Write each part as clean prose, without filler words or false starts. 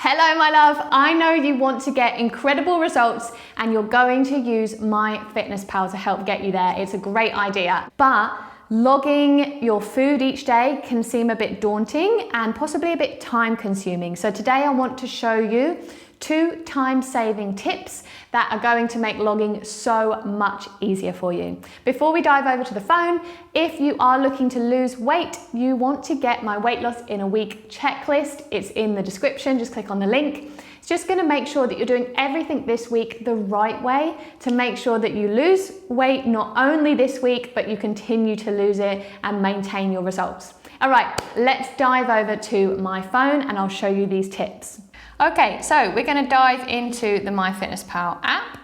Hello, my love. I know you want to get incredible results and you're going to use MyFitnessPal to help get you there. It's a great idea, but logging your food each day can seem a bit daunting and possibly a bit time consuming. So today I want to show you 2 time-saving tips that are going to make logging so much easier for you. Before we dive over to the phone, if you are looking to lose weight, you want to get my weight loss in a week checklist. It's in the description, just click on the link. It's just gonna make sure that you're doing everything this week the right way to make sure that you lose weight not only this week, but you continue to lose it and maintain your results. All right, let's dive over to my phone and I'll show you these tips. Okay, so we're going to dive into the MyFitnessPal app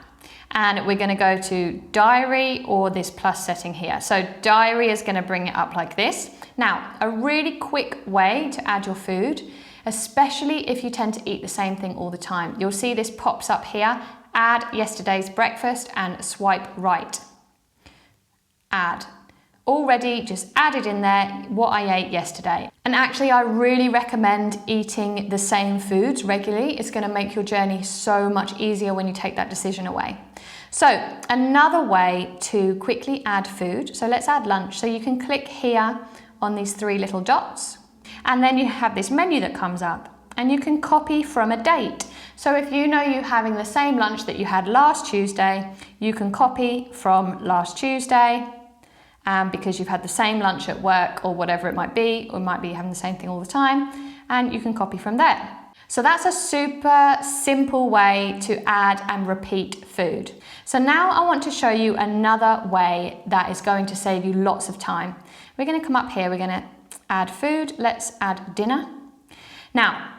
and we're going to go to diary or this plus setting here. So diary is going to bring it up like this. Now, a really quick way to add your food, especially if you tend to eat the same thing all the time. You'll see this pops up here, add yesterday's breakfast and swipe right. Add. Already just added in there what I ate yesterday. And actually I really recommend eating the same foods regularly. It's going to make your journey so much easier when you take that decision away. So another way to quickly add food, so let's add lunch. So you can click here on these 3 little dots and then you have this menu that comes up and you can copy from a date. So if you know you're having the same lunch that you had last Tuesday, you can copy from last Tuesday. Because you've had the same lunch at work or whatever it might be, or might be having the same thing all the time, and you can copy from there. So that's a super simple way to add and repeat food. So now I want to show you another way that is going to save you lots of time. We're going to come up here, we're going to add food, let's add dinner. Now,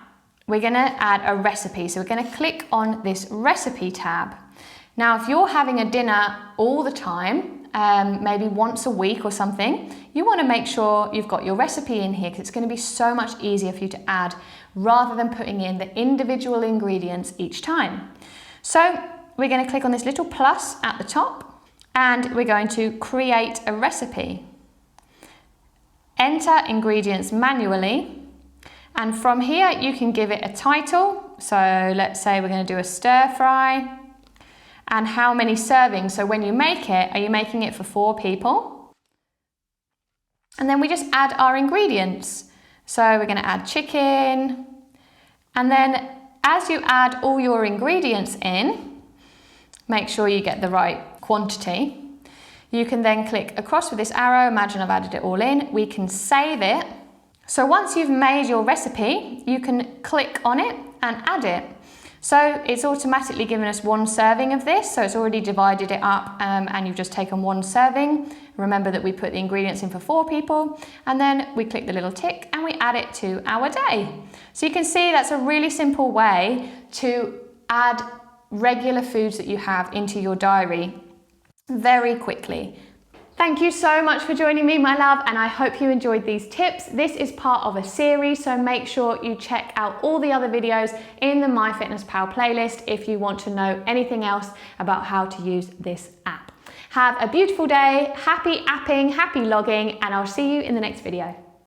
we're going to add a recipe, so we're going to click on this recipe tab. Now, if you're having a dinner all the time, maybe once a week or something, you want to make sure you've got your recipe in here because it's going to be so much easier for you to add rather than putting in the individual ingredients each time. So we're going to click on this little plus at the top and we're going to create a recipe. Enter ingredients manually, and from here you can give it a title. So let's say we're going to do a stir fry. And how many servings, so when you make it, are you making it for 4 people? And then we just add our ingredients. So we're going to add chicken, and then as you add all your ingredients in, make sure you get the right quantity. You can then click across with this arrow, imagine I've added it all in, we can save it. So once you've made your recipe, you can click on it and add it. So it's automatically given us 1 serving of this, so it's already divided it up and you've just taken 1 serving. Remember that we put the ingredients in for 4 people, and then we click the little tick and we add it to our day. So you can see that's a really simple way to add regular foods that you have into your diary very quickly. Thank you so much for joining me, my love, and I hope you enjoyed these tips. This is part of a series, so make sure you check out all the other videos in the MyFitnessPal playlist if you want to know anything else about how to use this app. Have a beautiful day, happy apping, happy logging, and I'll see you in the next video.